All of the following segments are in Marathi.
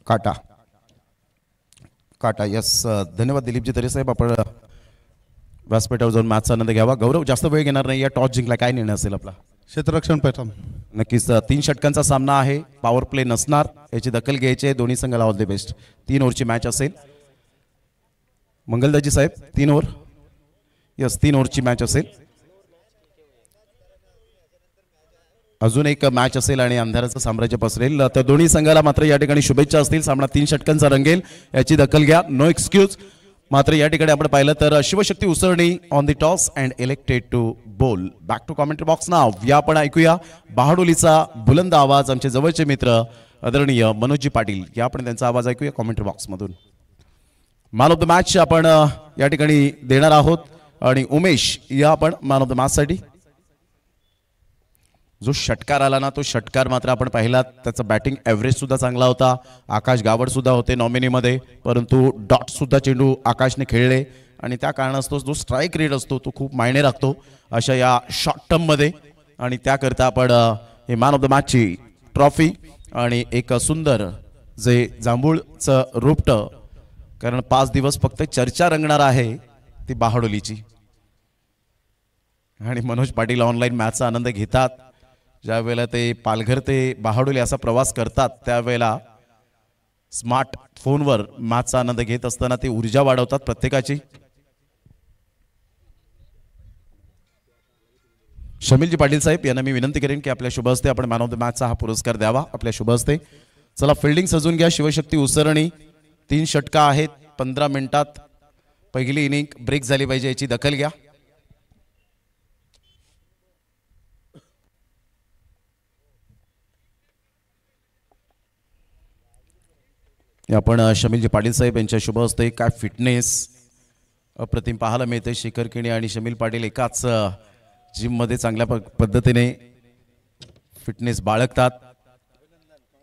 काटा काटा यस धन्यवाद दिलीपजी तरे साहेब. आपण व्यासपीठावर जाऊन मॅचचा आनंद घ्यावा. गौरव जास्त वेळ घेणार नाही. या टॉस जिंकला काय निर्णय असेल आपला? क्षेत्ररक्षण पॅटर्न. नक्कीच 3 षटकांचा सामना आहे. पॉवर प्ले नसणार याची दखल घ्यायची आहे. दोन्ही संघाला ऑल द बेस्ट. 3 ओव्हरची मॅच असेल. मंगलदाजी साहेब 3 ओव्हर यस 3 ओव्हरची मॅच असेल. अजून एक मॅच असेल आणि अंधाराचं साम्राज्य पसरेल. तर दोन्ही संघाला मात्र या ठिकाणी शुभेच्छा असतील. सामना 3 षटकांचा रंगेल याची दखल घ्या. No excuse. मात्र या ठिकाणी आपण पाहिलं तर Shivshakti Usarni on the toss and elected to bowl. Back to commentary box नाव या आपण ऐकूया बहाडोलीचा बुलंद आवाज. आमचे जवळचे मित्र आदरणीय मनोजी पाटील या आपण त्यांचा आवाज ऐकूया कॉमेंट्री बॉक्स मधून. मॅन ऑफ द मॅच आपण या ठिकाणी देणार आहोत आणि उमेश या आपण मॅन ऑफ द मॅच साठी जो षटकार आला ना तो षटकार मात्र आपण पाहिला. त्याचा बॅटिंग एव्हरेज सुद्धा चांगला होता. आकाश गावड सुद्धा होते नॉमिनीमध्ये, परंतु डॉट सुद्धा चेंडू आकाशने खेळले आणि त्या कारणास्तव जो स्ट्राईक रेट असतो तो खूप मायने राखतो अशा या शॉर्ट टर्म मध्ये. आणि त्याकरता आपण हे मॅन ऑफ द मॅचची ट्रॉफी आणि एक सुंदर जे जांभूळचं रोपटं, कारण 5 दिवस फक्त चर्चा रंगणार आहे ती बहाडोलीची. आणि मनोज पाटील ऑनलाईन मॅचचा आनंद घेतात. ज्या वेळेला ते पालघर ते बहाडोली असा प्रवास करतात त्यावेळेला स्मार्ट फोनवर मॅचचा आनंद घेत असताना ते ऊर्जा वाढवतात प्रत्येकाची. शमीलजी पाटील साहेब यांना मी विनंती करेन की आपल्या शुभ हस्ते आपण मॅन ऑफ द मॅचचा हा पुरस्कार द्यावा आपल्या शुभ हस्ते. चला फिल्डिंग सजून घ्या. शिवशक्ती उसरणी 3 षटका आहेत. 15 मिनिटात पहिली इनिंग ब्रेक झाली पाहिजे याची दखल घ्या. आपण शमीलजी पाटील साहेब यांच्या शुभ हस्ते काय फिटनेस अप्रतिम पाहायला मिळते. शेखर किणी आणि शमील पाटील एकाच जिम मध्ये चांगल्या पद्धतीने फिटनेस बाळगतात.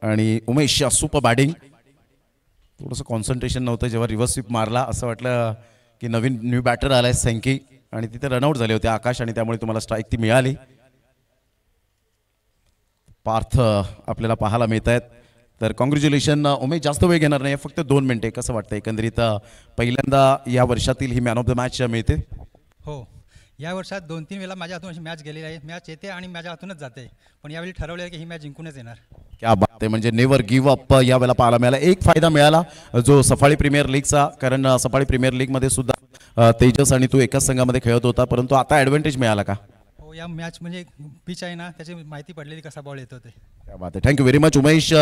आणि उमेश सुपर बॅटिंग. थोडंसं कॉन्सन्ट्रेशन नव्हतं जेव्हा रिव्हर्स स्वीप मारला. असं वाटलं की न्यू बॅटर आलाय सँकी आणि तिथे रनआउट झाले होते आकाश आणि त्यामुळे तुम्हाला स्ट्राईक ती मिळाली. पार्थ आपल्याला पाहायला मिळत आहेत. तर कॉंग्रॅच्युलेशन उमेश. जास्त वेळ घेणार नाही फक्त 2 मिनिटे. कसं वाटतं एकंदरीत पहिल्यांदा या वर्षातील he man of the match मिळते? हो या वर्षात 2-3 वेळा माझ्या हातून अशी मॅच गेलेली आहे. मॅच येते आणि माझ्या हातूनच जाते, पण यावेळी ठरवलं आहे की ही मॅच जिंकूनच येणार. क्या बात आहे. म्हणजे नेव्हर गिव्ह अप या वेळेला पाहायला मिळाला. एक फायदा मिळाला जो सफाळी प्रीमियर लीगचा, कारण सफाळी प्रीमियर लीग मध्ये सुद्धा तेजस आणि तू एकाच संघामध्ये खेळत होता, परंतु आता ऍडव्हान्टेज मिळाला का? हो या मॅच म्हणजे पिच आहे ना त्याची माहिती पडलेली कसा बॉल येतो ते. क्या बात आहे. Thank you very much Umesh.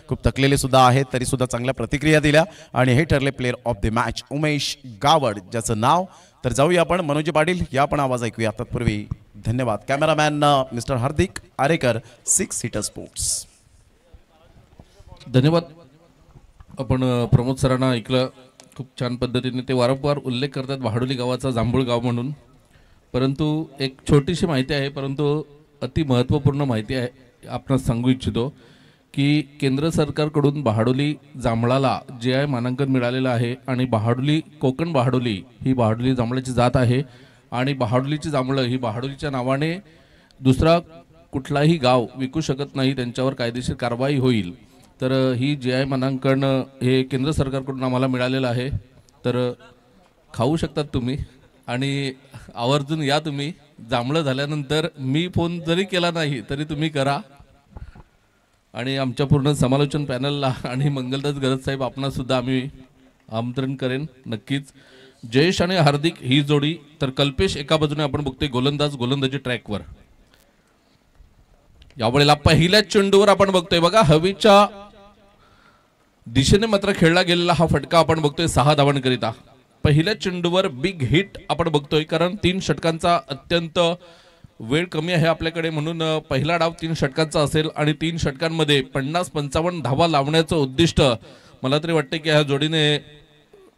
खूप थकलेले सुद्धा आहेत तरी सुद्धा चांगल्या प्रतिक्रिया दिल्या आणि हे ठरले player of the match Umesh Gawad ज्याचं नाव. तर जाऊया आपण मनोजी पाटील या पण आवाज ऐकूया. तत्पूर्वी धन्यवाद कॅमेरामॅन मिस्टर हार्दिक आरेकर 6 सीटर स्पोर्ट्स. धन्यवाद. आपण प्रमोद सरांना ऐकलं खूप छान पद्धतीने. ते वारंवार उल्लेख करतात बहाडोली गावाचा जांभूळ गाव म्हणून, परंतु एक छोटीशी माहिती आहे परंतु अति महत्त्वपूर्ण माहिती आहे आपण सांगू इच्छितो की केंद्र सरकारकडून बहाडोली जांभळाला GI मानांकन मिळालेलं आहे आणि बहाडोली कोकण बहाडोली ही बहाडोली जांभळाची जात आहे आणि बहाडोलीची जांभळं ही बहाडोलीच्या नावाने दुसरा कुठलाही गाव विकू शकत नाही, त्यांच्यावर कायदेशीर कारवाई होईल. तर ही GI मानांकन हे केंद्र सरकारकडून आम्हाला मिळालेलं आहे. तर खाऊ शकतात तुम्ही आणि आवर्जून या तुम्ही. जांभळं झाल्यानंतर मी फोन जरी केला नाही तरी तुम्ही करा. आणि आमच्या पूर्ण समालोचन पॅनलला आणि मंगलदास गरज साहेब आपणा सुद्धा आम्ही आमंत्रण करेन नक्कीच. जयेश आणि हार्दिक ही जोडी. तर कल्पेश एका बाजूने आपण बघतोय गोलंदाजी ट्रॅकवर. यावेळेला पहिल्या चेंडूवर आपण बघतोय बघा हवेच्या दिशेने मात्र खेळला गेलेला हा फटका आपण बघतोय 6 धावांकरिता. पहिल्या चेंडूवर बिग हिट आपण बघतोय, कारण 3 षटकांचा अत्यंत वेळ कमी आहे आपल्याकडे म्हणून पहिला डाव 3 षटकांचा असेल आणि 3 षटकांमध्ये 50-55 धावा लावण्याचं उद्दिष्ट मला तरी वाटते की ह्या जोडीने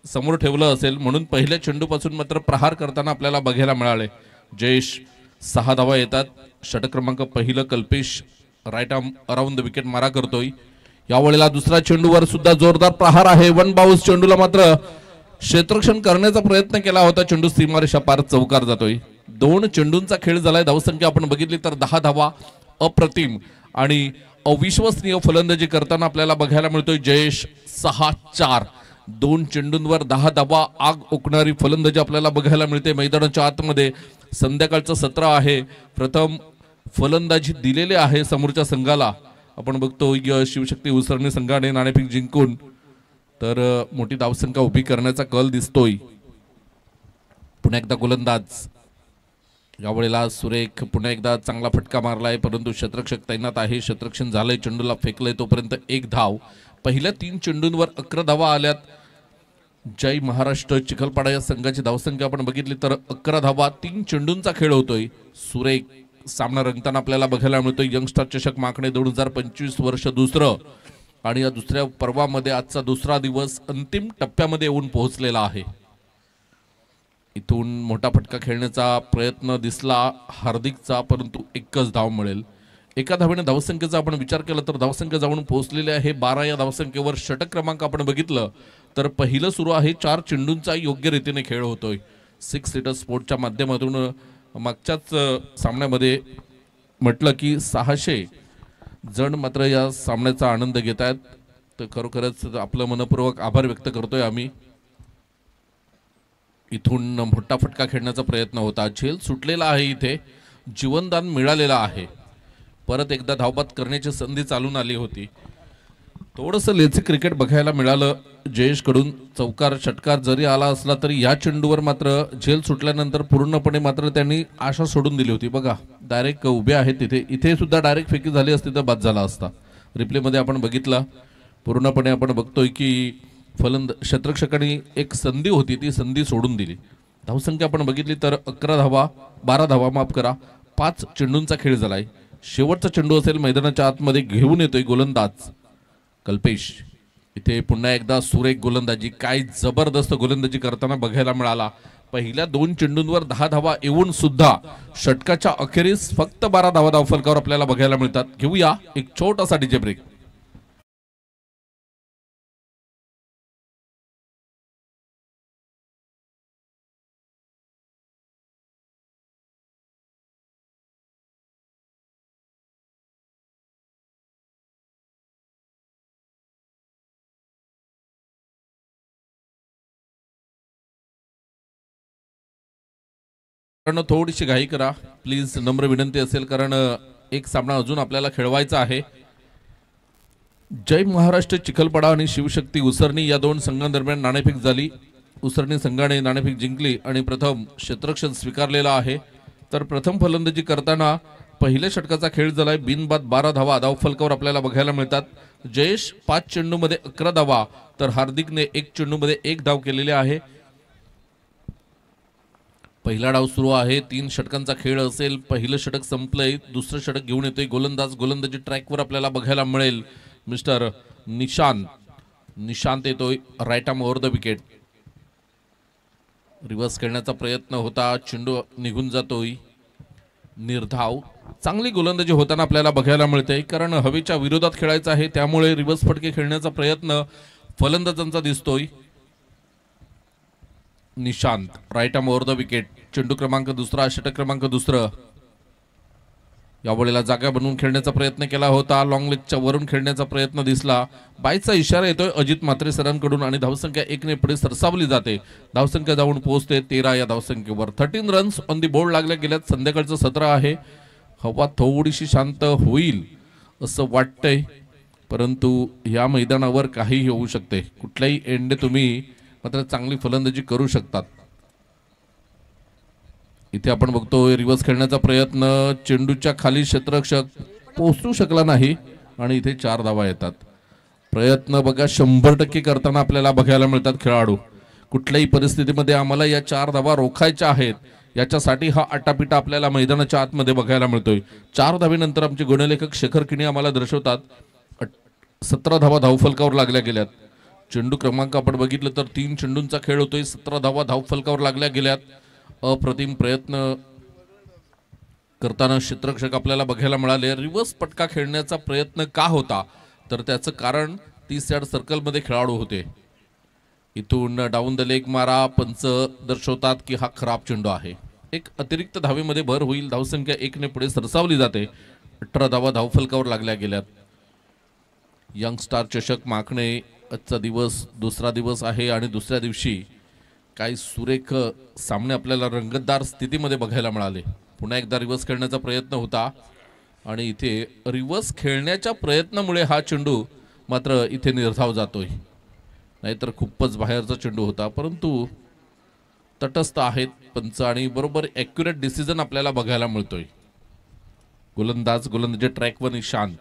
समोर ठेवलं असेल. म्हणून पहिल्या चेंडूपासून मात्र प्रहार करताना आपल्याला बघायला मिळाले. जयेश 6 धावा येतात. षटक क्रमांक पहिलं Kalpesh right arm around the wicket मारा करतोय. यावेळेला दुसऱ्या चेंडूवर सुद्धा जोरदार प्रहार आहे. 1 बाउन्स चेंडूला मात्र क्षेत्ररक्षण करण्याचा प्रयत्न केला होता. चेंडू सीमारेषा पार चौकार जातोय. 2 चेंडूंचा खेळ झालाय. धावसंख्या आपण बघितली तर 10 धावा. अप्रतिम आणि अविश्वसनीय फलंदाजी करताना आपल्याला बघायला मिळतोय जयेश 6-4. 2 चेंडूंवर 10 धावा आग ओकणारी फलंदाजी आपल्याला बघायला मिळते मैदानाच्या आतमध्ये. संध्याकाळचं सत्र आहे. प्रथम फलंदाजी दिलेले आहे समोरच्या संघाला. आपण बघतोय शिवशक्ती उसरणी संघाने नाणेफेक जिंकून तर मोठी धावसंख्या उभी करण्याचा कल दिसतोय. पुन्हा एकदा गोलंदाज यावेळेला सुरेख पुन्हा एकदा चांगला फटका मारलाय परंतु शतरक्षक तैनात आहे. शतरक्षण झालंय, चेंडूला फेकलंय तोपर्यंत 1 धाव. पहिल्या 3 चेंडूंवर 11 धावा आल्यात. जय महाराष्ट्र चिखलपाडा या संघाची धावसंख्या आपण बघितली तर 11 धावा. 3 चेंडूंचा खेळ होतोय. सुरेख सामना रंगताना आपल्याला बघायला मिळतोय. यंगस्टर चषक माकणे 2025 वर्ष दुसरं आणि या दुसऱ्या पर्वामध्ये आजचा दुसरा दिवस अंतिम टप्प्यामध्ये येऊन पोहोचलेला आहे. इथून मोठा फटका खेळण्याचा प्रयत्न दिसला हार्दिकचा परंतु 1च धाव मिळेल. एका धावेने धावसंख्येचा आपण विचार केला तर धावसंख्या जाऊन पोहोचलेली आहे 12. या धावसंख्येवर षटक क्रमांक आपण बघितलं तर पहिलं सुरू आहे. 4 चेंडूंचा योग्य रीतीने खेळ होतोय. 6 सीटर स्पोर्टच्या माध्यमातून मागच्याच सामन्यामध्ये म्हटलं की 600 जण मात्र या सामन्याचा आनंद घेत आहेत. तर खरोखरच आपलं मनपूर्वक आभार व्यक्त करतोय आम्ही. इथून मोठा फटका खेळण्याचा प्रयत्न होता. झेल सुटलेला आहे. इथे जीवनदान मिळालेलं आहे. परत एकदा धावबाद करण्याची संधी चालून आली होती. थोडंसं लेझी क्रिकेट बघायला मिळालं जयेशकडून. चौकार षटकार जरी आला असला तरी या चेंडूवर मात्र झेल सुटल्यानंतर पूर्णपणे मात्र त्यांनी आशा सोडून दिली होती. बघा डायरेक्ट उभे आहेत तिथे. इथे सुद्धा डायरेक्ट फेकी झाली असती तर बाद झाला असता. रिप्लेमध्ये आपण बघितला पूर्णपणे आपण बघतोय की शतरक्षकांनी एक संधी होती ती संधी सोडून दिली. धावसंख्या आपण बघितली तर 12 धावा माफ करा. 5 चेंडूंचा खेळ झालाय. शेवटचा चेंडू असेल मैदानाच्या आतमध्ये घेऊन येतोय गोलंदाज कल्पेश. इथे पुन्हा एकदा सुरेख गोलंदाजी. काय जबरदस्त गोलंदाजी करताना बघायला मिळाला. पहिल्या 2 चेंडूंवर 10 धावा येऊन सुद्धा षटकाच्या अखेरीस फक्त 12 धावा धावफलकावर आपल्याला बघायला मिळतात. घेऊया एक छोटासा डीजे ब्रेक. थोडीशी घाई करा प्लीज, नम्र विनंती असेल कारण एक सामना अजून आपल्याला खेळवायचा आहे. जय महाराष्ट्र चिखलपाडा आणि शिवशक्ती उसरणी या 2 संघांदरम्यान नाणेफेक झाली. उसरणी संघाने नाणेफेक जिंकली आणि प्रथम क्षेत्ररक्षण स्वीकारलेला आहे. तर प्रथम फलंदाजी करताना पहिल्या षटकाचा खेळ झालाय. बिनबाद 12 धावा धावफलकावर आपल्याला बघायला मिळतात. जयेश 5 चेंडूमध्ये 11 धावा तर हार्दिकने 1 चेंडूमध्ये 1 धाव केलेली आहे. पहिला डाव सुरू आहे. 3 षटकांचा खेळ असेल. पहिलं षटक संपलंय. दुसरं षटक घेऊन येतोय गोलंदाज. गोलंदाजी ट्रॅकवर आपल्याला बघायला मिळेल. मिस्टर निशांत येतोय right arm over the wicket. Reverse खेळण्याचा प्रयत्न होता. चेंडू निघून जातोय. निर्धाव. चांगली गोलंदाजी होताना आपल्याला बघायला मिळते कारण हवेच्या विरोधात खेळायचं आहे त्यामुळे रिव्हर्स फटके खेळण्याचा प्रयत्न फलंदाजांचा दिसतोय. Nishant right arm over the wicket. चेंडू क्रमांक 2, षटक क्रमांक 2. यावेळेला जागा बनवून खेळण्याचा प्रयत्न केला होता. लॉंग लेगच्या वरून खेळण्याचा प्रयत्न दिसला. बायचा इशारा येतोय अजित म्हात्रे सरांकडून आणि धावसंख्या 1 ने पुढे सरसावली जाते. धावसंख्या जाऊन पोहोचते 13 या धावसंख्येवर. 13 रन्स ऑन दी बोर्ड लागल्या गेल्यात. संध्याकाळचं सत्र आहे. हवा थोडीशी शांत होईल असं वाटतंय परंतु या मैदानावर काहीही होऊ शकते. कुठल्याही एंडे तुम्ही मात्र चांगली फलंदाजी करू शकतात. इथे आपण बघतोय रिव्हर्स खेळण्याचा प्रयत्न. चेंडूच्या खाली क्षेत्ररक्षक पोहोचू शकला नाही आणि इथे 4 धावा येतात. प्रयत्न बघा 100% करताना आपल्याला बघायला मिळतात खेळाडू. कुठल्याही परिस्थितीमध्ये आम्हाला या 4 धावा रोखायच्या आहेत याच्यासाठी हा आटापिटा आपल्याला मैदानाच्या आतमध्ये बघायला मिळतोय. 4 धावेनंतर आमचे गुणलेखक शेखर किणी आम्हाला दर्शवतात 17 धावा धावफलकावर लागल्या गेल्यात. चेंडू क्रमांक आपण बघितलं तर 3 चेंडूंचा खेळ होतोय. 17 धावा धावफलकावर लागल्या गेल्यात. अप्रतिम प्रयत्न करताना क्षेत्ररक्षक आपल्याला बघायला मिळाले. रिव्हर्स पटका खेळण्याचा प्रयत्न का होता तर त्याचं कारण 30 यार्ड सर्कलमध्ये खेळाडू होते. इथून डाऊन द लेग मारा. पंच दर्शवतात की हा खराब चेंडू आहे. एक अतिरिक्त धावेमध्ये भर होईल. धावसंख्या 1 ने पुढे सरसावली जाते. 18 धावा धावफलकावर लागल्या गेल्यात. यंगस्टार चषक माखणे आजचा दिवस दुसरा दिवस आहे आणि दुसऱ्या दिवशी काही सुरेख सामने आपल्याला रंगतदार स्थितीमध्ये बघायला मिळाले. पुन्हा एकदा रिव्हर्स खेळण्याचा प्रयत्न होता आणि इथे रिव्हर्स खेळण्याच्या प्रयत्नामुळे हा चेंडू मात्र इथे निर्धाव जातोय. नाहीतर खूपच बाहेरचा चेंडू होता, परंतु तटस्थ आहेत पंच आणि बरोबर ॲक्युरेट डिसिजन आपल्याला बघायला मिळतोय. गोलंदाजी ट्रॅकवर निशांत.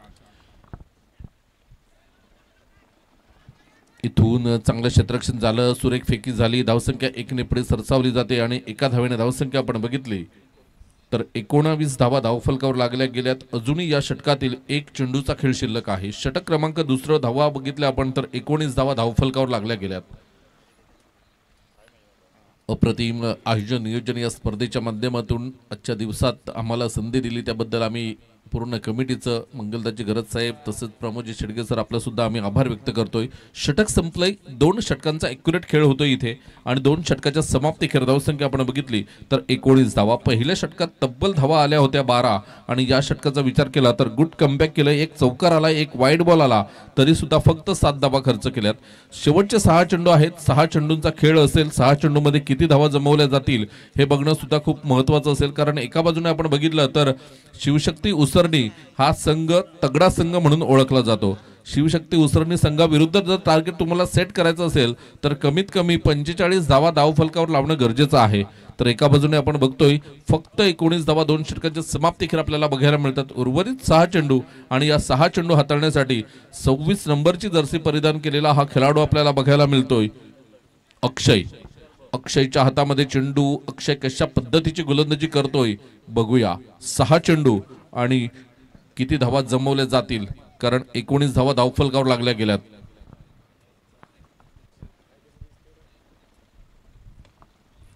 इथून चांगलं क्षेत्ररक्षण झालं, सुरेख फेकी झाली, धावसंख्या 1 ने पुढे सरसावली जाते आणि एका धावेने धावसंख्या आपण बघितली तर 19 धावा धावफलकावर लागल्या गेल्यात. अजूनही या षटकातील एक चेंडूचा खेळ शिल्लक आहे. षटक क्रमांक दुसरं धावा बघितल्या आपण तर 19 धावा धावफलकावर लागल्या गेल्यात. अप्रतिम आयोजन नियोजन या स्पर्धेच्या माध्यमातून आजच्या दिवसात आम्हाला संधी दिली त्याबद्दल आम्ही पूर्ण कमिटीचं, मंगलदाजी गरज साहेब तसेच प्रमोदजी शेडगे सर आपलं सुद्धा आम्ही आभार व्यक्त करतोय. षटक संपलंय, 2 षटकांचा ॲक्युरेट खेळ होतोय इथे आणि 2 षटकाच्या समाप्ती खेळ धावसंख्या आपण बघितली तर 19 धावा. पहिल्या षटकात तब्बल धावा आल्या होत्या 12 आणि या षटकाचा विचार केला तर गुड कमबॅक केलं. एक चौकार आला, एक वाईड बॉल आला, तरी सुद्धा फक्त 7 धावा खर्च केल्यात. शेवटचे 6 चेंडू आहेत, 6 चेंडूंचा खेळ असेल, 6 चेंडूमध्ये किती धावा जमवल्या जातील हे बघणं सुद्धा खूप महत्त्वाचं असेल. कारण एका बाजूने आपण बघितलं तर शिवशक्ती उसरणी हा संघ तगडा संघ म्हणून ओळखला जातो. शिवशक्ती उसरणी संघाविरुद्ध जर टार्गेट तुम्हाला सेट करायचं असेल तर कमीत कमी 45 धावा धावफलकावर लावणं गरजेचं आहे. तर एका बाजूने आपण बघतोय फक्त 19 धावा 2 षटकांच्या समाप्ती खेळ आपल्याला बघायला मिळतात. उर्वरित 6 चेंडू आणि या 6 चेंडू हाताळण्यासाठी 26 नंबरची जर्सी परिधान केलेला हा खेळाडू आपल्याला बघायला मिळतोय अक्षय. अक्षयच्या हातामध्ये चेंडू. अक्षय कशा पद्धतीची गोलंदाजी करतोय बघूया. 6 चेंडू आणि किती धावा जमवल्या जातील कारण 19 धावा धावफलकावर लागल्या गेल्यात.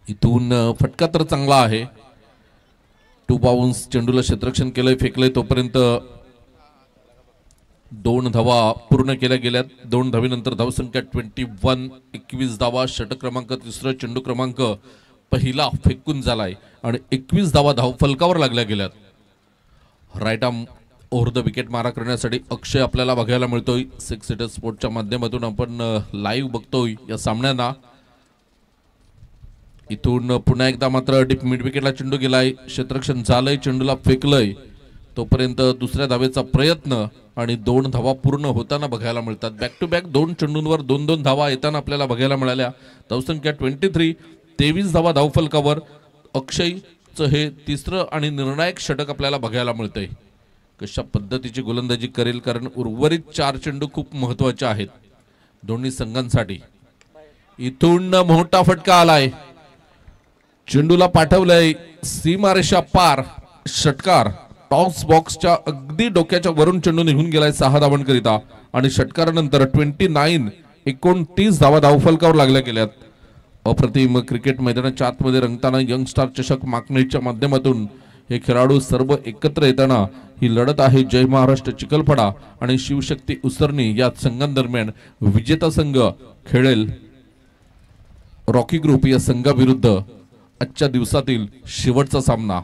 इथून फटका तर चांगला आहे. 2 बाउन्स चेंडूला क्षेत्ररक्षण केलंय, फेकलंय तोपर्यंत 2 धावा पूर्ण केल्या गेल्यात. 2 धावेनंतर धावसंख्या 21. 21 धावा. षटक क्रमांक 3 चेंडू क्रमांक पहिला फेकून झालाय आणि 21 धावा धावफलकावर लागल्या गेल्यात. Right arm over the wicket मारा करण्यासाठी अक्षय आपल्याला बघायला मिळतोय. 6 सीटर स्पोर्टच्या माध्यमातून आपण लाईव्ह बघतोय या सामन्यांना. इथून पुन्हा एकदा मात्र डीप मिड विकेटला चेंडू गेलाय, क्षेत्ररक्षण झालंय, चेंडूला फेकलंय तोपर्यंत दुसऱ्या धावेचा प्रयत्न आणि 2 धावा पूर्ण होताना बघायला मिळतात. बॅक टू बॅक 2 चेंडूंवर 2-2 धावा येताना आपल्याला बघायला मिळाल्या. धावसंख्या 23. 23 धावा धावफलकावर. अक्षयचं हे 3रं आणि निर्णायक षटक आपल्याला बघायला मिळतंय. कशा पद्धतीची गोलंदाजी करेल कारण उर्वरित 4 चेंडू खूप महत्वाचे आहेत दोन्ही संघांसाठी. इथून मोठा फटका आलाय, चेंडूला पाठवलंय सीमारेषा पार. षटकार टॉस बॉक्सच्या अगदी डोक्याच्या वरून चेंडू निघून गेलाय 6 धावांकरिता आणि षटकारानंतर 29 धावा धावफलकावर लागल्या गेल्यात. अप्रतिम क्रिकेट मैदानाच्या आतमध्ये रंगताना यंगस्टार चषक माकणीच्या माध्यमातून हे खेळाडू सर्व एकत्र येताना ही लढत आहे. जय महाराष्ट्र चिखलफडा आणि शिवशक्ती उसरणी या संघांदरम्यान विजेता संघ खेळेल रॉकी ग्रुप या संघाविरुद्ध आजच्या दिवसातील शेवटचा सामना.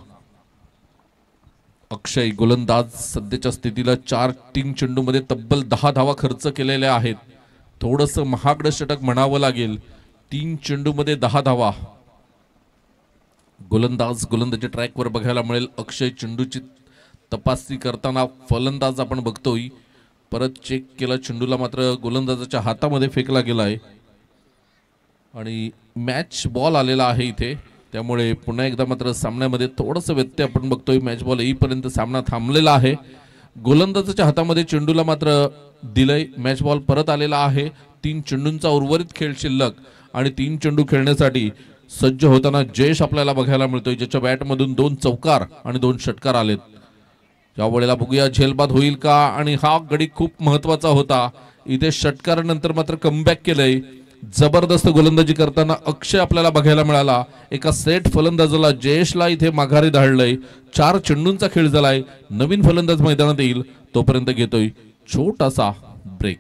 अक्षय गोलंदाज सध्याच्या स्थितीला 4 चेंडूमध्ये तब्बल 10 धावा खर्च केलेल्या आहेत. थोडंसं महागडं षटक म्हणावं लागेल. 3 चेंडूमध्ये 10 धावा. गोलंदाजी ट्रॅकवर बघायला मिळेल. अक्षय चेंडूची तपासणी करताना फलंदाज आपण बघतोय. परत चेक केला चेंडूला मात्र गोलंदाजाच्या हातामध्ये फेकला गेलाय आणि मॅच बॉल आलेला आहे इथे. त्यामुळे पुन्हा एकदा मात्र सामन्यामध्ये थोडंसं व्यत्यय आपण बघतोय. मॅच बॉल येईपर्यंत सामना थांबलेला आहे. गोलंदाजाच्या हातामध्ये चेंडूला मात्र दिलंय. मॅच बॉल परत आलेला आहे. 3 चेंडूंचा उर्वरित खेळ शिल्लक आणि 3 चेंडू खेळण्यासाठी सज्ज होताना जयेश आपल्याला बघायला मिळतोय, ज्याच्या बॅटमधून 2 चौकार आणि 2 षटकार आलेत. यावेळेला बघूया झेलबाद होईल का आणि हा गडी खूप महत्वाचा होता. इथे षटकारानंतर मात्र कमबॅक केलंय. जबरदस्त गोलंदाजी करताना अक्षय आपल्याला बघायला मिळाला. एका सेट फलंदाजाला जयेशला इथे माघारी धाडलंय. 4 चेंडूंचा खेळ झालाय. नवीन फलंदाज मैदानात येईल तोपर्यंत घेतोय छोटासा ब्रेक.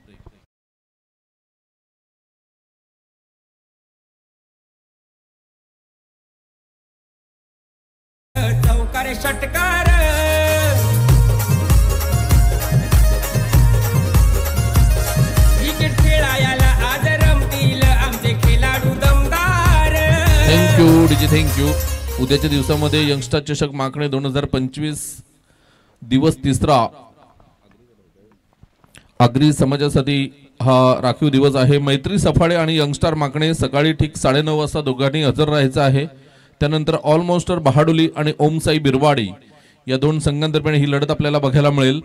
चौकार षटकार डीजे, थँक्यू. उद्याच्या दिवसामध्ये यंगस्टर चषक माकणे 2025 दिवस तिसरा आगरी समाजासाठी हा राखीव दिवस आहे. मैत्री सफाळे आणि यंगस्टर माकणे सकाळी ठीक 9:30 वाजता दोघांनी हजर राहायचं आहे. त्यानंतर ऑलमोस्टर बहाडोली आणि ओमसाई बिरवाडी या दोन संघांदरम्यान ही लढत आपल्याला बघायला मिळेल.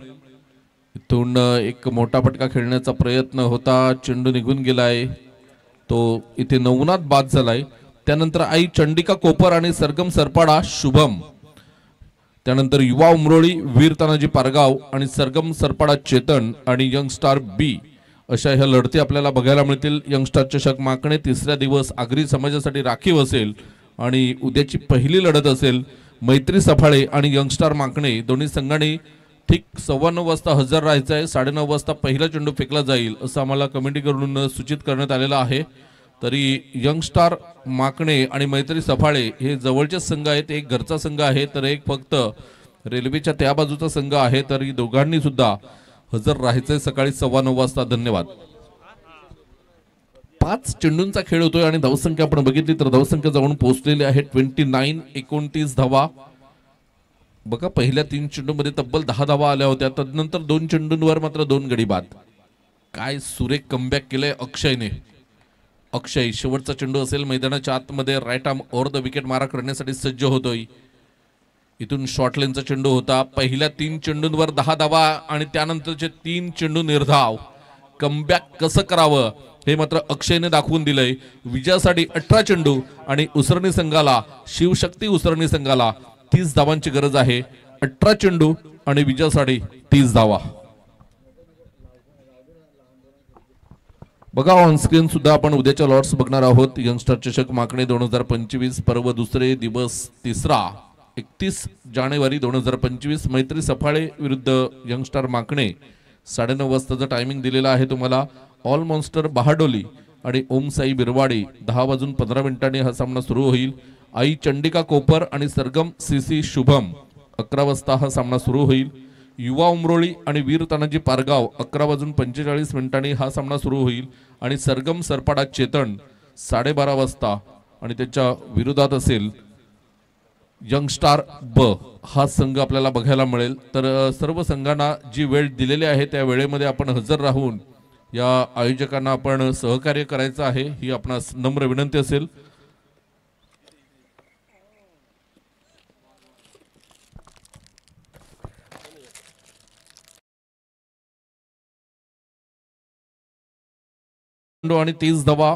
इथून एक मोठा फटका खेळण्याचा प्रयत्न होता, चेंडू निघून गेलाय, तो इथे नवनाथ बाद झालाय. त्यानंतर आई चंडिका कोपर आणि सरगम सरपाडा शुभम, त्यानंतर युवा उमरोळी वीर तानाजी पारगाव आणि सरगम सरपाडा चेतन आणि यंगस्टार बी अशा ह्या लढती आपल्याला बघायला मिळतील. यंगस्टार चषक माकणे तिसरा दिवस आगरी समाजासाठी राखीव असेल आणि उद्याची पहिली लढत असेल. मैत्री सफाळे आणि यंगस्टार माकणे दोन्ही संघांनी ठीक 9:15 वाजता हजर राहायचं आहे. 9:30 वाजता पहिला चेंडू फेकला जाईल असं आम्हाला कमिटीकडून सूचित करण्यात आलेलं आहे. तरी यंगस्टार माकणे आणि मैत्री सफाळे हे जवळचे संघ आहेत. एक घरचा संघ आहे तर एक फक्त रेल्वेच्या त्या बाजूचा संघ आहे. तरी दोघांनी सुद्धा हजर राहायचंय सकाळी 9:15 वाजता. धन्यवाद. 5 चेंडूंचा खेळ होतोय आणि धावसंख्या आपण बघितली तर धावसंख्या जाऊन पोहोचलेली आहे 29. 29 धावा. बघा, पहिल्या 3 चेंडूमध्ये तब्बल 10 धावा आल्या होत्या. तदनंतर 2 चेंडूंवर मात्र 2 गडी बाद. काय सुरेख कमबॅक केलंय अक्षयने. अक्षय शेवटचा चेंडू असेल मैदानाच्या आतमध्ये, right arm over the wicket मारा करण्यासाठी सज्ज होतोय. इथून शॉर्ट लेनचा चेंडू होता. पहिल्या 3 चेंडूंवर 10 धावा आणि त्यानंतरचे 3 चेंडू निर्धाव. कमबॅक कसं करावं हे मात्र अक्षयने दाखवून दिलंय. विजयासाठी 18 चेंडू आणि उसरणी संघाला, शिवशक्ती उसरणी संघाला 30 धावांची गरज आहे. 18 चेंडू आणि विजयासाठी 30 धावा. बघा, ऑन स्क्रीन सुद्धा आपण उद्याच्या लॉट्स बघणार आहोत. यंगस्टर चषक माकणे 2025 पर्व दुसरे दिवस तिसरा 31 जानेवारी 2025. मैत्री सफाळे विरुद्ध यंगस्टर माकणे 9:30 वाजताचं टायमिंग दिलेला आहे तुम्हाला. ऑल मॉन्स्टर बहाडोली आणि ओमसाई बिरवाडी 10:15 हा सामना सुरू होईल. आई चंडिका कोपर आणि सरगम सीसी शुभम 11 वाजता हा सामना सुरू होईल. युवा उमरोळी आणि वीर तानाजी पारगाव 11:45 हा सामना सुरू होईल. आणि सरगम सरपाडा चेतन 12:30 वाजता आणि त्याच्या विरोधात असेल यंगस्टार ब हा संघ आपल्याला बघायला मिळेल. तर सर्व संघांना जी वेळ दिलेली आहे त्या वेळेमध्ये आपण हजर राहून या आयोजकांना आपण सहकार्य करायचं आहे, ही आपणास नम्र विनंती असेल. आणि 30 धावा.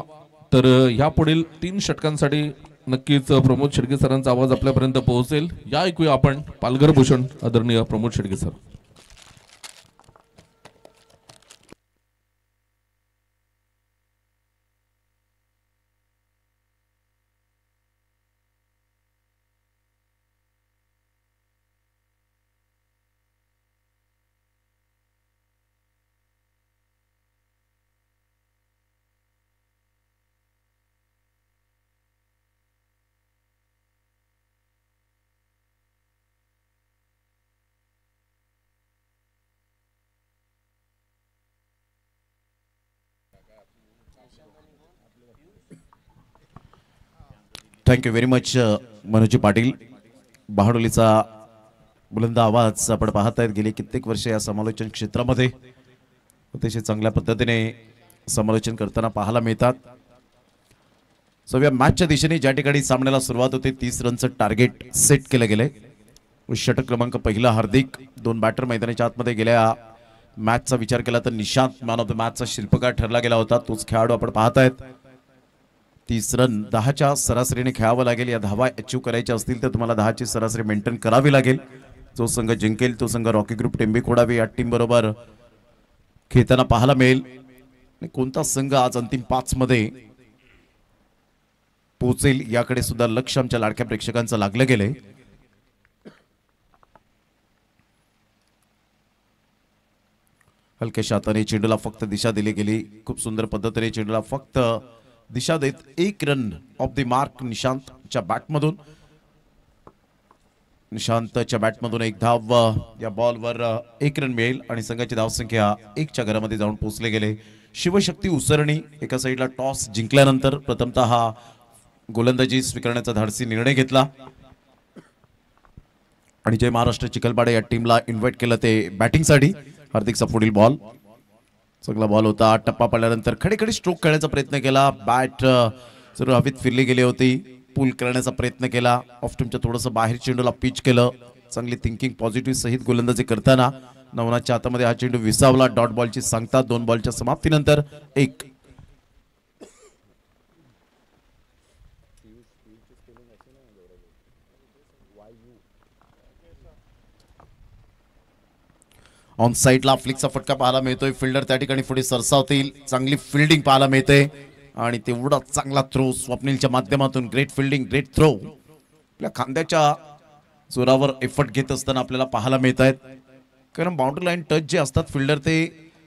तर ह्या पुढील 3 षटकांसाठी नक्कीच प्रमोद शेडगे सरांचा आवाज आपल्यापर्यंत पोहोचेल. या ऐकूया आपण पालघर भूषण आदरणीय Pramod Shedge sir. Thank you very much Manoji Patil. बहाडोलीचा बुलंद आवाज आपण पाहत आहेत. गेली कित्येक वर्षे या समालोचन क्षेत्रामध्ये अतिशय चांगल्या पद्धतीने समालोचन करताना पाहायला मिळतात. सो या मॅचच्या दिशेने ज्या ठिकाणी सामन्याला सुरुवात होते 30 रनचं टार्गेट सेट केलं गेले. षटक क्रमांक पहिला हार्दिक, 2 बॅटर मैदानाच्या आतमध्ये गेल्या मॅचचा विचार केला तर निशांत मॅन ऑफ द मॅचचा शिल्पकार ठरला गेला होता. तोच खेळाडू आपण पाहत आहेत. 30 रन 10च्या सरासरीने खेळावं लागेल. या धावा अचीव करायच्या असतील तर तुम्हाला 10ची सरासरी मेंटेन करावी लागेल. जो संघ जिंकेल तो संघ रॉकी ग्रुप टेंबेखोडावी या टीम बरोबर खेळताना पाहायला मिळेल. कोणता संघ आज अंतिम 5 मध्ये पोहोचेल याकडे सुद्धा लक्ष आमच्या लाडक्या प्रेक्षकांचं लागलं गेलंय. हलक्याशा हाताने चेंडूला फक्त दिशा दिली गेली. खूप सुंदर पद्धतीने चेंडूला फक्त दिशा देत 1 रन ऑफ द मार्क निशांतच्या बॅटमधून. निशांतच्या बॅटमधून 1 धाव. या बॉलवर 1 रन मिळेल आणि संघाची धावसंख्या 1च्या घरामध्ये जाऊन पोहोचले गेले. शिवशक्ती उसरणी एका साईडला टॉस जिंकल्यानंतर प्रथमतः गोलंदाजी स्वीकारण्याचा धाडसी निर्णय घेतला आणि जय महाराष्ट्र चिखलपाडे या टीमला इन्व्हाइट केलं ते बॅटिंगसाठी. हार्दिकचा पुढील बॉल चांगला बॉल होता. टप्पा पडल्यानंतर खडे स्ट्रोक खेळण्याचा प्रयत्न केला. बॅट जरूर हवेत फिरली गेली होती. पुल करण्याचा प्रयत्न केला. ऑफ स्टंपच्या थोडंसं बाहेर चेंडूला पिच केलं. चांगली थिंकिंग पॉझिटिव्ह सहित गोलंदाजी करताना नवनाथच्या हातामध्ये हा चेंडू विसावला. डॉट बॉलची सांगता 2 बॉलच्या समाप्तीनंतर 1. ऑन साइडला फ्लिकचा फटका पाहायला मिळतोय. फिल्डर त्या ठिकाणी पुढे सरसावतील. चांगली फिल्डिंग पाहायला मिळते आणि तेवढा चांगला थ्रो स्वप्नीलच्या माध्यमातून. Great fielding, great throw. आपल्या खांद्याच्या जोरावर एफर्ट घेत असताना आपल्याला पाहायला मिळत आहेत. कारण बाउंड्री लाईन टच जे असतात फिल्डर ते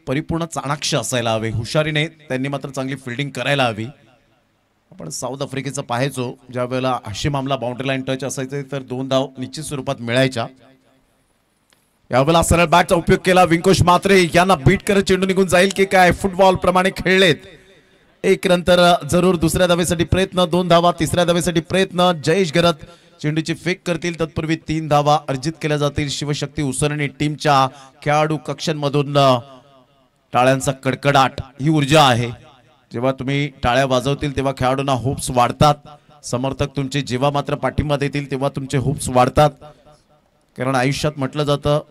परिपूर्ण चाणाक्ष असायला हवे. हुशारीने त्यांनी मात्र चांगली फिल्डिंग करायला हवी. आपण साऊथ आफ्रिकेचं पाहायचो ज्या वेळेला हशीम आमला बाउंड्री लाईन टच असायचे तर 2 धाव निश्चित स्वरूपात मिळायच्या. यावेळेला सरळ बॅटचा उपयोग केला. विंकोश मात्रे यांना बीट करत चेंडू निघून जाईल की काय. फुटबॉल प्रमाणे खेळलेत. 1 नंतर जरूर दुसऱ्या धावेसाठी प्रयत्न. 2 धावा तिसऱ्या धावेसाठी प्रयत्न. जयेश गरत चेंडूची फेक करतील. तत्पूर्वी 3 धावा अर्जित केल्या जातील. शिवशक्ती उसरणी टीमच्या खेळाडू कक्षांमधून टाळ्यांचा कडकडाट ही ऊर्जा आहे. जेव्हा तुम्ही टाळ्या वाजवतील तेव्हा खेळाडूंना होप्स वाढतात. समर्थक तुमचे जेव्हा मात्र पाठिंबा देतील तेव्हा तुमचे होप्स वाढतात. कारण आयुष्यात म्हटलं जातं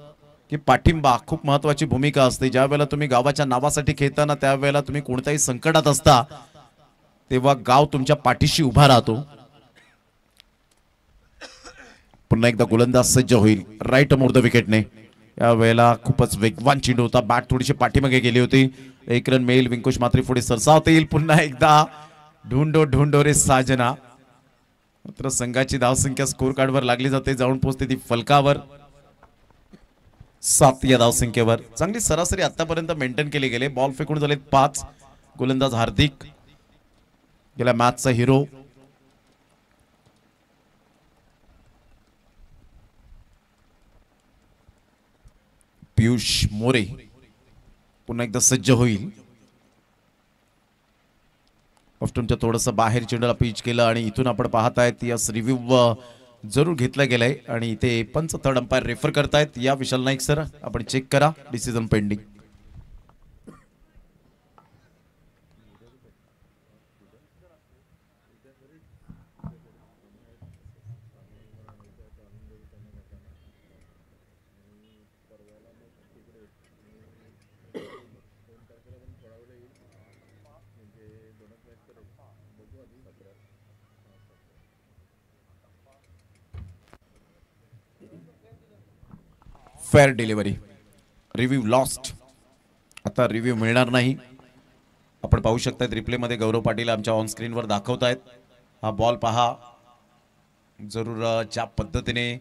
की पाठिंबा खूप महत्वाची भूमिका असते. ज्या वेळेला तुम्ही गावाच्या नावासाठी खेळताना त्यावेळेला तुम्ही कोणत्याही संकटात असता तेव्हा गाव तुमच्या पाठीशी उभा राहतो. पुन्हा एकदा गोलंदाज सज्ज होईल. राईट मोर द विकेटने. या वेळेला खूपच वेगवान चेंडू होता. बॅट थोडीशी पाठीमागे गेली होती. 1 रन मिळेल. विंकुश मात्रे पुढे सरसावतील. पुन्हा एकदा ढूंढो रे साजना. मात्र संघाची धावसंख्या स्कोर कार्डवर लागली जाते. जाऊन पोहोचते ती फलकावर 7 या धावसंख्येवर. चांगली सरासरी आतापर्यंत मेंटेन केली गेले. बॉल फेकून झालेत 5. गोलंदाज हार्दिक गेल्या मॅचचा हिरो. पियुष मोरे पुन्हा एकदा सज्ज होईल. ऑफ्टनच्या थोडंसं बाहेर चेंडूला पिच केलं आणि इथून आपण पाहतायत यस रिव्ह्यू जरूर घेतला गेलाय आणि इथे पंच थर्ड अंपायर रेफर करतायत. या विशाल नाईक सर आपण चेक करा. Decision pending. Fair delivery. Review lost. आता रिव्ह्यू मिळणार नाही. आपण पाहू शकतात रिप्ले मध्ये गौरव पाटील आमच्या ऑन स्क्रीनवर दाखवतायत. हा बॉल पहा. जरूर ज्या पद्धतीने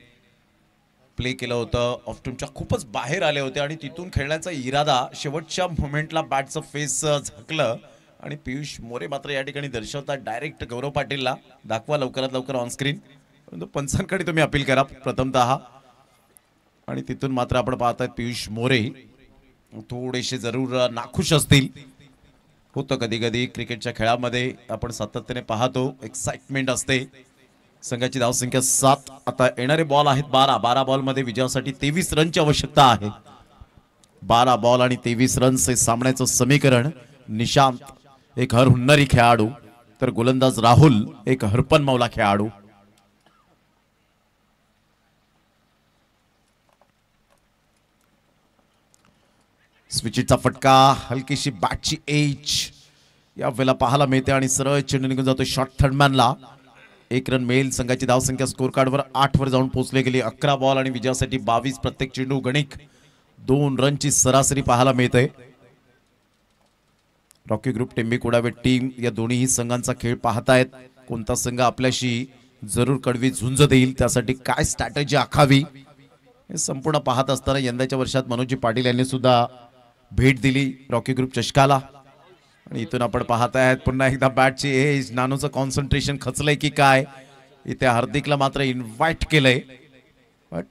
प्ले केलं होतं ऑफ्टनच्या खूपच बाहेर आले होते आणि तिथून खेळण्याचा इरादा शेवटच्या मोमेंटला बॅटचं फेस झाकलं आणि पियुष मोरे मात्र या ठिकाणी दर्शवतात डायरेक्ट गौरव पाटीलला. दाखवा लवकरात लवकर ऑन स्क्रीन. परंतु पंचांकडे तुम्ही अपील करा प्रथमतः. आणि तिथून मात्र आपण पाहतायत पियुष मोरे थोडेसे जरूर नाखुश असतील. होतं कधी कधी क्रिकेटच्या खेळामध्ये आपण सातत्याने पाहतो. एक्साइटमेंट असते. संघाची धावसंख्या 7. आता येणारे बॉल आहेत 12. 12 बॉल मध्ये विजयासाठी 23 रनची आवश्यकता आहे. 12 बॉल आणि 23 रन्स हे सामन्याचं समीकरण. निशांत एक हर हुन्नरी खेळाडू तर गोलंदाज राहुल एक हरपन मौला खेळाडू. स्विचचा फटका. हलकीशी बॅटची एज या वेळेला पाहायला मिळते आणि सरळ चेंडू निघून जातो शॉर्ट थर्डमॅनला. 1 रन मिळेल. संघाची धावसंख्या स्कोर कार्डवर 8 वर जाऊन पोहोचली गेली. 11 बॉल आणि विजयासाठी 22. प्रत्येक चेंडू गणिक. 2 रनची सरासरी पाहायला मिळते. रॉकी ग्रुप टेंबीकुडावे टीम या दोन्ही संघांचा खेळ पाहतायत. कोणता संघ आपल्याशी जरूर कडवी झुंज देईल त्यासाठी काय स्ट्रॅटेजी आखावी हे संपूर्ण पाहत असताना यंदाच्या वर्षात मनोजी पाटील यांनी सुद्धा भेट दिली रॉकी ग्रुप चषकाला. आणि इथून आपण पाहतायत पुन्हा एकदा बॅटची एज. नानूचं कॉन्सन्ट्रेशन खचलंय की काय. इथे हार्दिकला मात्र इन्व्हाइट केलंय.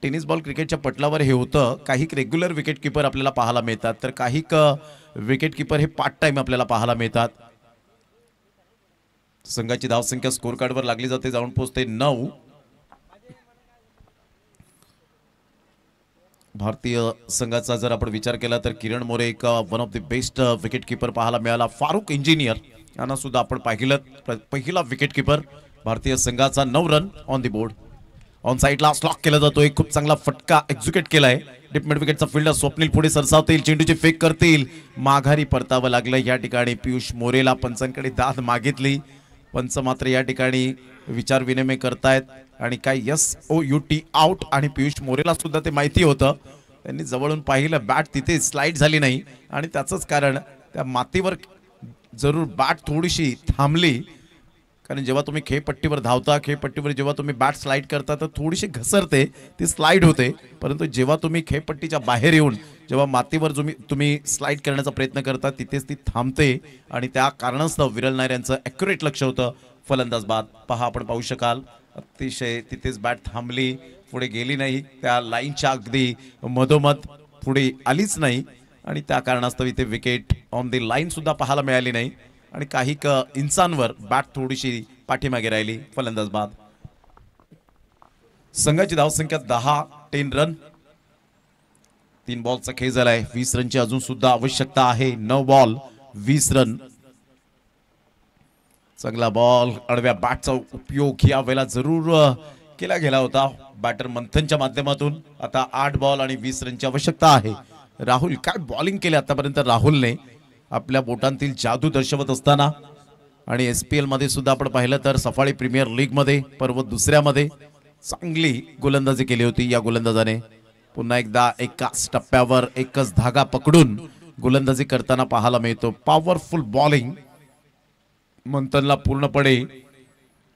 टेनिस बॉल क्रिकेटच्या पटलावर हे होतं. काही रेग्युलर विकेट किपर आपल्याला पाहायला मिळतात तर काही विकेट किपर हे पार्ट टाइम आपल्याला पाहायला मिळतात. संघाची धावसंख्या स्कोर कार्डवर लागली जाते, जाऊन पोहोचते 9. भारतीय संघाचा जर आपण विचार केला तर किरण मोरे एक one of the best wicket keeper पाहायला मिळाला. फारुख इंजिनियर यांना सुद्धा आपण पाहिलं, पहिला विकेट किपर भारतीय संघाचा. 9 run on the board. On साईडला स्लॉक केला जातोय, खूप चांगला फटका एक्झिक्यूट केलाय. डिप मिड विकेटचा फिल्डर स्वप्नील पुढे सरसावतील, चेंडूची फेक करतील, माघारी परतावं लागलं. या ठिकाणी पियुष मोरेला पंचांकडे दाद मागितली. पंच मात्र या ठिकाणी विचार विनिमय करतायत आणि काय SOUT आउट. आणि पियुष मोरेला सुद्धा ते माहिती होतं, त्यांनी जवळून पाहिलं, बॅट तिथे स्लाइड झाली नाही आणि त्याचंच कारण त्या मातीवर जरूर बॅट थोडीशी थांबली. कारण जेव्हा तुम्ही खेळपट्टीवर धावता, खेळपट्टीवर जेव्हा तुम्ही बॅट स्लाइड करता तर थोडीशी घसरते, ती स्लाइड होते. परंतु जेव्हा तुम्ही खेळपट्टीच्या बाहेर येऊन जेव्हा मातीवर तुम्ही स्लाइड करण्याचा प्रयत्न करता तिथेच ती थांबते आणि त्या कारणास्तव विरल नायर यांचं ॲक्युरेट लक्ष होतं. फलंदाज बाद पहा, आपण पाहू शकाल, अतिशय तिथेच बॅट थांबली, पुढे गेली नाही, त्या लाईनच्या अगदी मधोमध पुढे आलीच नाही आणि त्या कारणास्तव इथे विकेट ऑन द लाईन सुद्धा पाहायला मिळाली नाही आणि काही इंचांवर बॅट थोडीशी पाठीमागे राहिली. फलंदाज बाद. संघाची धावसंख्या 10 रन. 3 बॉलचा खेळ झालाय. 20 रनची अजून सुद्धा आवश्यकता आहे. 9 बॉल 20 रन. चांगला बॉल, आडव्या बॅटचा उपयोग या वेळेला जरूर केला गेला होता बॅटर मंथनच्या माध्यमातून. आता 8 बॉल आणि 20 रनची आवश्यकता आहे. राहुल, काय बॉलिंग केले आतापर्यंत राहुलने, आपल्या बोटांतील जादू दर्शवत असताना. आणि SPL मध्ये सुद्धा आपण पाहिलं तर सफाळी प्रीमियर लीग मध्ये पर्व दुसऱ्यामध्ये चांगली गोलंदाजी केली होती या गोलंदाजाने. पुन्हा एकदा एकाच टप्प्यावर एकच धागा पकडून गोलंदाजी करताना पाहायला मिळतो. पॉवरफुल बॉलिंग मंथनला पूर्णपणे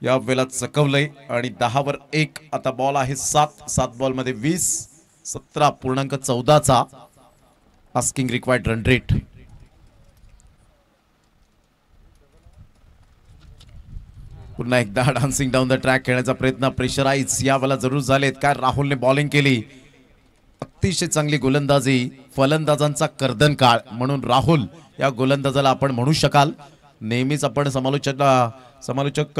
या वेळेला चकवलंय आणि 10वर 1. आता बॉल आहे 7 बॉल मध्ये 20, 17.14चा आस्किंग रिक्वायर्ड रन रेट. पुन्हा एकदा डान्सिंग डाऊन द ट्रॅक खेळण्याचा प्रयत्न, प्रेशराईज यावेळेला जरूर झालेत. काय राहुलने बॉलिंग केली, अतिशय चांगली गोलंदाजी, फलंदाजांचा कर्दन काळ म्हणून राहुल या गोलंदाजाला आपण म्हणू शकाल. नेहमीच आपण समालोचक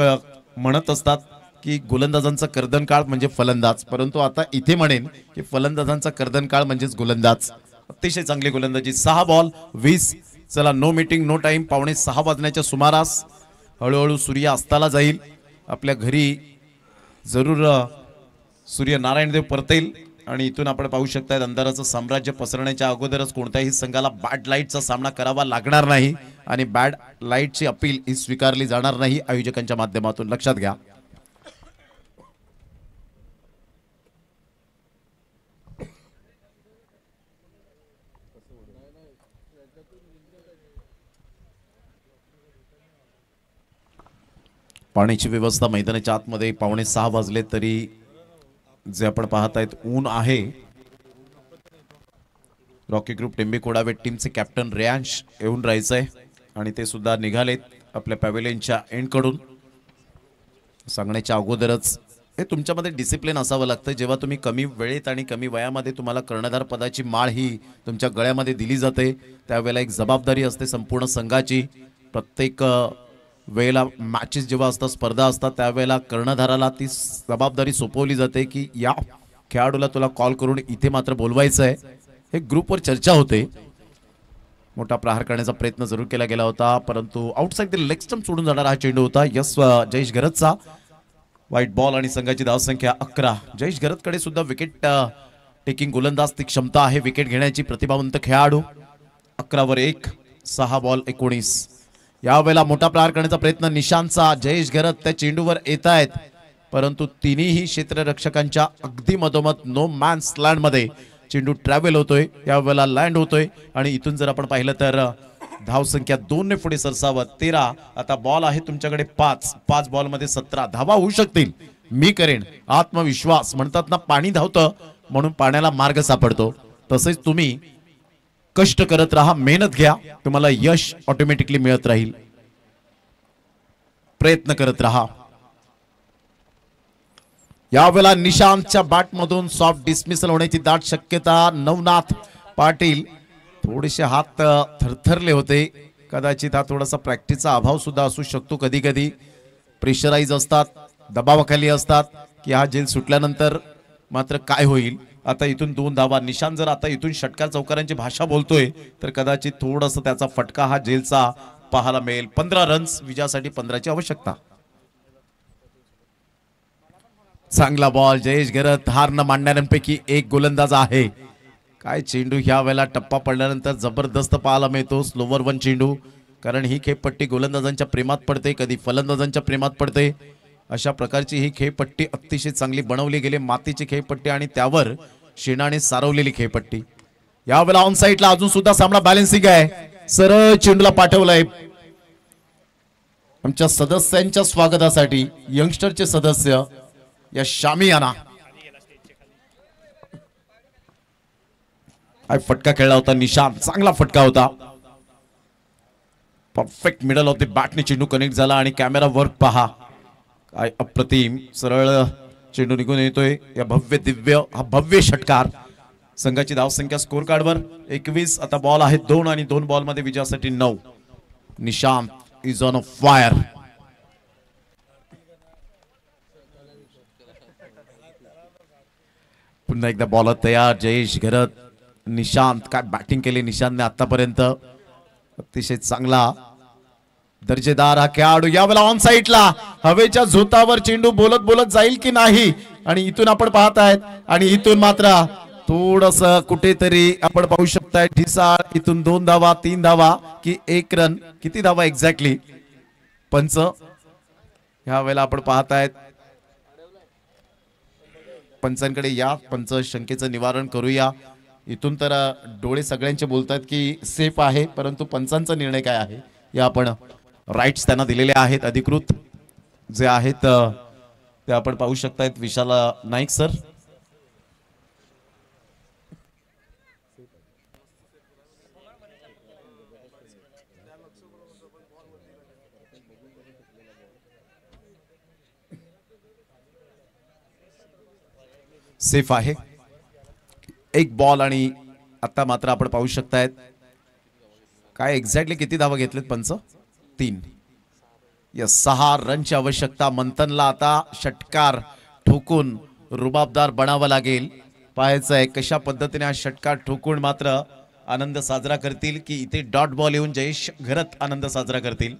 म्हणत असतात की गोलंदाजांचा कर्दन काळ म्हणजे फलंदाज, परंतु आता इथे म्हणेन की फलंदाजांचा कर्दन काळ म्हणजेच गोलंदाज. अतिशय चांगली गोलंदाजी. 6 बॉल 20. चला, नो मीटिंग नो टाइम. 5:45 वाजण्याच्या सुमारास हळूहळू सूर्य अस्ताला जाईल. आपल्या घरी जरूर सूर्य नारायणदेव परतेल आणि इथून आपण पाहू शकता अंधाराचं साम्राज्य पसरण्याच्या अगोदरच कोणत्याही संघाला बॅड लाईटचा सामना करावा लागणार नाही आणि बॅड लाईटची अपील ही स्वीकारली जाणार नाही आयोजकांच्या माध्यमातून, लक्षात घ्या. पाण्याची व्यवस्था मैदानाच्या आतमध्ये 5:45 वाजले तरी जे आपण पाहत आहेत ऊन आहे. रॉकी ग्रुप टेंबे कोडावे टीमचे कॅप्टन रेयांश येऊन राहायचंय आणि ते सुद्धा निघालेत आपल्या पॅव्हेलियनच्या एंड कडून. सांगण्याच्या अगोदरच हे तुमच्यामध्ये डिसिप्लिन असावं लागतं. जेव्हा तुम्ही कमी वेळेत आणि कमी वयामध्ये तुम्हाला कर्णधार पदाची माळ ही तुमच्या गळ्यामध्ये दिली जाते त्यावेळेला एक जबाबदारी असते संपूर्ण संघाची. प्रत्येक वेळेला मॅचेस जेव्हा असतात, स्पर्धा असतात, त्यावेळेला कर्णधाराला ती जबाबदारी सोपवली जाते की या खेळाडूला तुला कॉल करून इथे मात्र बोलवायचं आहे. हे ग्रुपवर चर्चा होते. मोठा प्रहार करण्याचा प्रयत्न जरूर केला गेला होता परंतु आउटसाइड द लेग स्टंप सोडून जाणारा हा चेंडू होता जयेश घरतचा. वाईट बॉल आणि संघाची धावसंख्या 11. जयेश घरतकडे सुद्धा विकेट टेकिंग गोलंदाज ती क्षमता आहे, विकेट घेण्याची प्रतिभावंत खेळाडू. 11वर 1, 6 बॉल 19. यावेळेला मोठा प्रहार करण्याचा प्रयत्न निशांतचा. जयेश घरत त्या चेंडूवर येत आहेत परंतु तिन्ही क्षेत्ररक्षकांच्या अगदी मधोमध नो मॅन्स लँड मध्ये चेंडू ट्रॅव्हल होतोय, यावेळेला लँड होतोय आणि इथून जर आपण पाहिलं तर धावसंख्या 2 ने पुढे सरसावत 13. आता बॉल आहे तुमच्याकडे 5 बॉल मध्ये 17 धावा होऊ शकतील. मी करेन. आत्मविश्वास म्हणतात ना, पाणी धावतं म्हणून पाण्याला मार्ग सापडतो. तसेच तुम्ही कष्ट करत राहा, मेहनत घ्या, तुम्हाला यश ऑटोमॅटिकली मिळत राहील. प्रयत्न करत राहा. यावेळेला निशांतच्या बॅट मधून सॉफ्ट डिसमिसल होण्याची दाट शक्यता. नवनाथ पाटील थोडेसे हात थरथरले होते, कदाचित हा थोडासा प्रॅक्टिसचा अभाव सुद्धा असू शकतो कधी कधी. प्रेशराईज असतात, दबावाखाली असतात की हा झेल सुटल्यानंतर मात्र काय होईल. आता इथून 2 धावा. निशांत जर आता इथून षटकार चौकारांची भाषा बोलतोय तर कदाचित थोडंसं त्याचा फटका हा झेलचा पाहायला मिळेल. 15 रन्स विजयासाठी 15ची आवश्यकता. चांगला बॉल. जयेश घरत हार न मांडणाऱ्यांपैकी एक गोलंदाज आहे. काय चेंडू ह्या वेळेला टप्पा पडल्यानंतर जबरदस्त पाहायला मिळतो. स्लोवर वन चेंडू, कारण ही खेळपट्टी गोलंदाजांच्या प्रेमात पडते, कधी फलंदाजांच्या प्रेमात पडते. अशा प्रकारची ही खेळपट्टी अतिशय चांगली बनवली गेली. मातीची खेळपट्टी आणि त्यावर शेणाने सारवलेली खेळपट्टी. यावेळेला ऑन साईडला अजून सुद्धा सामना बॅलन्सिंग आहे. सरळ चेंडूला पाठवलाय आमच्या सदस्यांच्या स्वागतासाठी. यंगस्टरचे सदस्य या शामियाना. फटका खेळला होता निशांत, चांगला फटका होता. परफेक्ट मिडल ऑफ द बॅटने चेंडू कनेक्ट झाला आणि कॅमेरा वर्क पहा, काय अप्रतिम. सरळ चेंडू निघून येतोय. या भव्य दिव्य हा भव्य षटकार. संघाची धावसंख्या स्कोर कार्डवर 21. आता बॉल आहे 2 आणि 2 बॉल मध्ये विजयासाठी 9. Nishant is on a fire. पुन्हा एकदा बॉलर तयार. जयेश घरत. निशांत, काय बॅटिंग केली निशांतने आतापर्यंत. अतिशय चांगला दर्जेदार हा खेळाडू. यावेळेला ऑन साईडला हवेच्या झोतावर चेंडू बोलत बोलत जाईल की नाही, आणि इथून आपण पाहत आहेत. आणि इथून मात्र थोडस कुठेतरी आपण पाहू शकताय ढिसाळ. इथून 2 धावा, 3 धावा की 1 रन. किती धावा एक्झॅक्टली पंच ह्या वेळेला आपण पाहतायत. पंचांकडे या, पंच शंकेचं निवारण करूया. इथून तर डोळे सगळ्यांचे बोलतात की सेफ आहे, परंतु पंचांचा निर्णय काय आहे हे आपण राईट्स त्यांना दिलेले आहेत अधिकृत जे आहेत ते आपण पाहू शकतायत. विशाल नाईक सर. सेफ आहे. 1 बॉल आणि आता मात्र आपण पाहू शकतायत काय एक्झॅक्टली किती धावा घेतलेत पंच. 3. या 6 रनची आवश्यकता. मंथनला आता षटकार ठोकून रुबाबदार बनावं लागेल. पाहायचं आहे कशा पद्धतीने हा षटकार ठोकून मात्र आनंद साजरा करतील की इथे डॉट बॉल येऊन जयेश घरत आनंद साजरा करतील.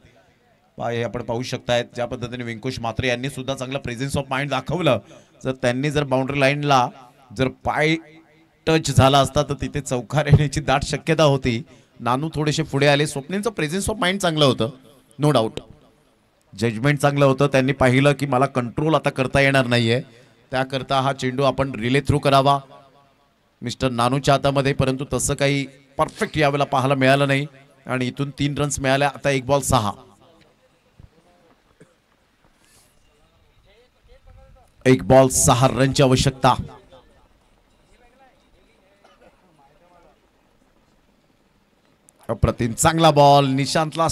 हे आपण पाहू शकतायत ज्या पद्धतीने व्यंकुश म्हात्रे यांनी सुद्धा चांगला प्रेझेन्स ऑफ माइंड दाखवलं. जर त्यांनी जर बाउंड्री लाईनला जर पाय टच झाला असता तर तिथे चौकार येण्याची दाट शक्यता होती. नानू थोडेसे पुढे आले. स्वप्नीलचं प्रेझेन्स ऑफ माइंड चांगलं होतं, नो डाऊट. जजमेंट चांगलं होतं. त्यांनी पाहिलं की मला कंट्रोल आता करता येणार नाहीये, त्याकरता हा चेंडू आपण रिले थ्रू करावा मिस्टर नानूच्या हातामध्ये. परंतु तसं काही परफेक्ट यावेळेला पाहायला मिळालं नाही आणि इथून 3 रन्स मिळाल्या. आता 1 बॉल 6. 1 बॉल 6 रनची आवश्यकता. अप्रतिम चांगला बॉल. निशांतला